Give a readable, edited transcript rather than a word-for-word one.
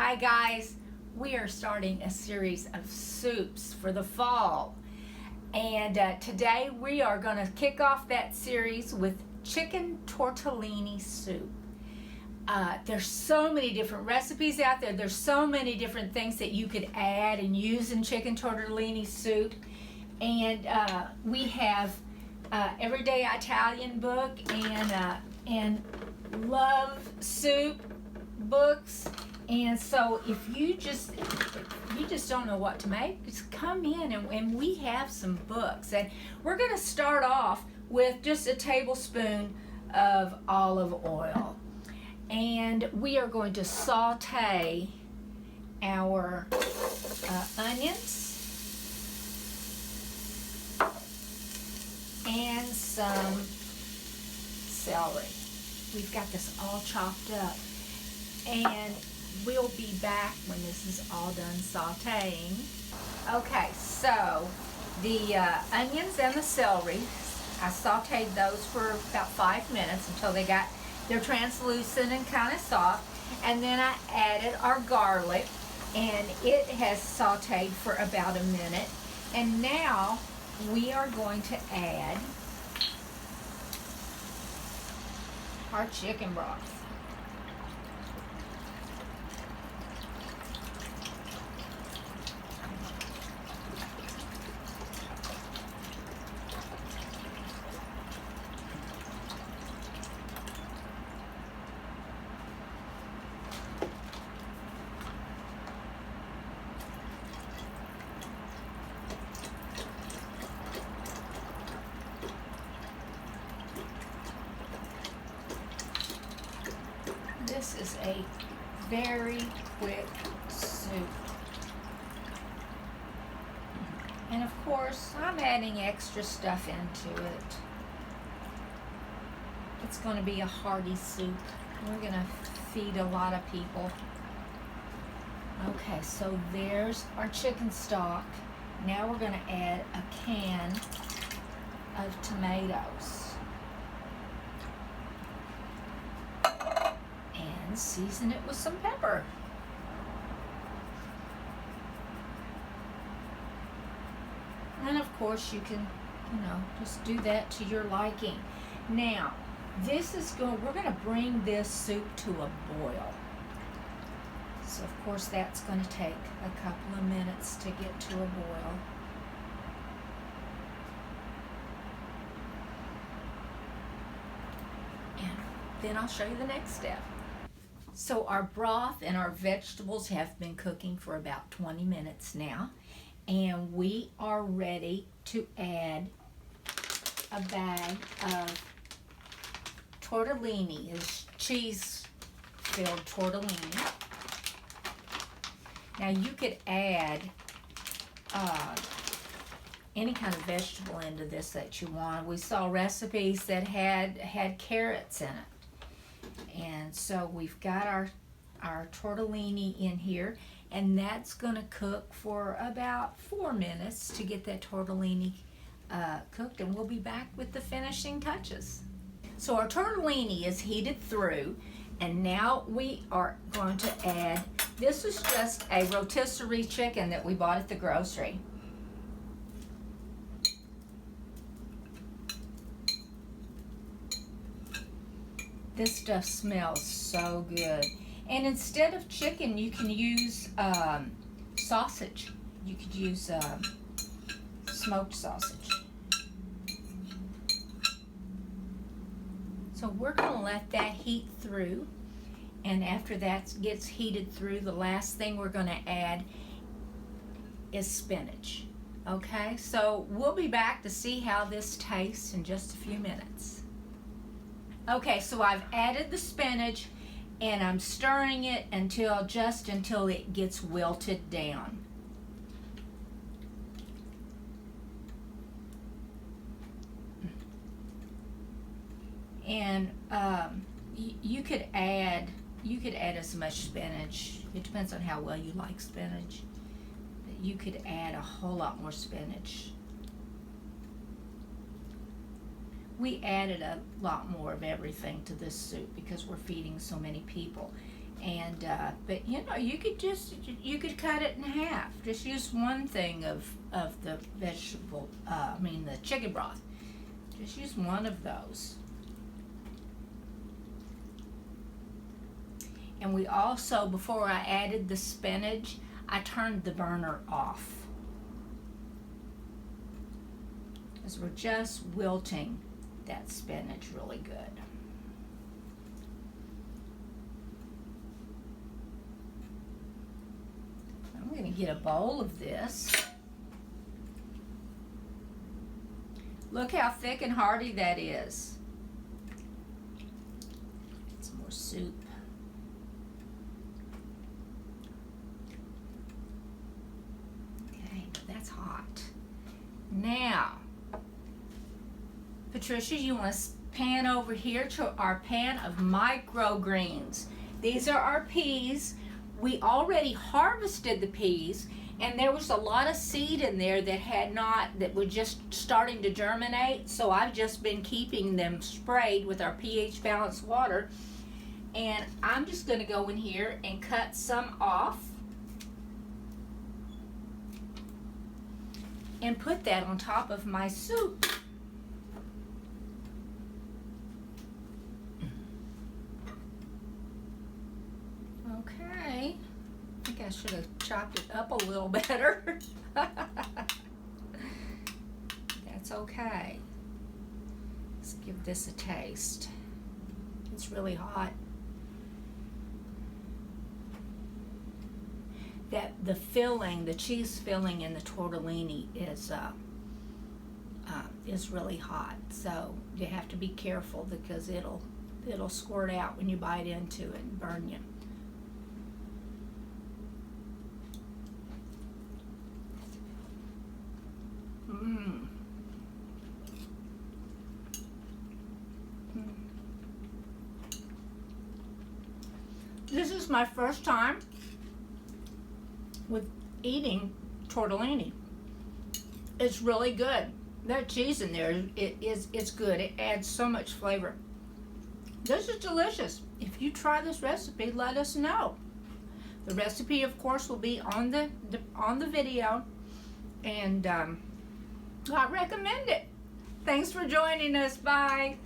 Hi guys, we are starting a series of soups for the fall, and today we are going to kick off that series with chicken tortellini soup. There's so many different recipes out there. There's so many different things that you could add and use in chicken tortellini soup, and we have Everyday Italian book and Love Soup books. And so if you just don't know what to make, just come in and we have some books. And we're going to start off with just a tablespoon of olive oil. And we are going to saute our onions and some celery. We've got this all chopped up. And we'll be back when this is all done sauteing. Okay, so the onions and the celery, I sauteed those for about 5 minutes until they're translucent and kind of soft. And then I added our garlic, and it has sauteed for about a minute. And now we are going to add our chicken broth. This is a very quick soup. And of course, I'm adding extra stuff into it. It's going to be a hearty soup. We're going to feed a lot of people. Okay, so there's our chicken stock. Now we're going to add a can of tomatoes. Season it with some pepper. And of course you can, just do that to your liking. Now, we're going to bring this soup to a boil. So of course that's going to take a couple of minutes to get to a boil. And then I'll show you the next step. So our broth and our vegetables have been cooking for about 20 minutes now, and we are ready to add a bag of tortellini, is cheese-filled tortellini. Now you could add any kind of vegetable into this that you want. We saw recipes that had carrots in it. And so we've got our tortellini in here, and that's going to cook for about 4 minutes to get that tortellini cooked, and we'll be back with the finishing touches. So our tortellini is heated through, and now we are going to add, this is just a rotisserie chicken that we bought at the grocery. This stuff smells so good. And instead of chicken, you can use sausage. You could use smoked sausage. So we're going to let that heat through. And after that gets heated through, the last thing we're going to add is spinach. Okay, so we'll be back to see how this tastes in just a few minutes. Okay, so I've added the spinach, and I'm stirring it until it gets wilted down. And you could add as much spinach. It depends on how well you like spinach. You could add a whole lot more spinach. We added a lot more of everything to this soup because we're feeding so many people. And but you know, you could cut it in half. Just use one thing of the vegetable. The chicken broth. Just use one of those. And we also, before I added the spinach, I turned the burner off, because we're just wilting that spinach really good. I'm going to get a bowl of this. Look how thick and hearty that is. Some more soup. Okay, that's hot. Now, Patricia, you want to pan over here to our pan of microgreens. These are our peas. We already harvested the peas, and there was a lot of seed in there that were just starting to germinate, so I've just been keeping them sprayed with our pH balanced water. And I'm just going to go in here and cut some off and put that on top of my soup. Okay, I think I should have chopped it up a little better. That's okay. Let's give this a taste. It's really hot. The filling, the cheese filling in the tortellini is really hot, so you have to be careful, because it'll squirt out when you bite into it and burn you. This is my first time with eating tortellini. It's really good. That cheese in there, it's good. It adds so much flavor. This is delicious. If you try this recipe, let us know. The recipe, of course, will be on the video, and I recommend it. Thanks for joining us. Bye.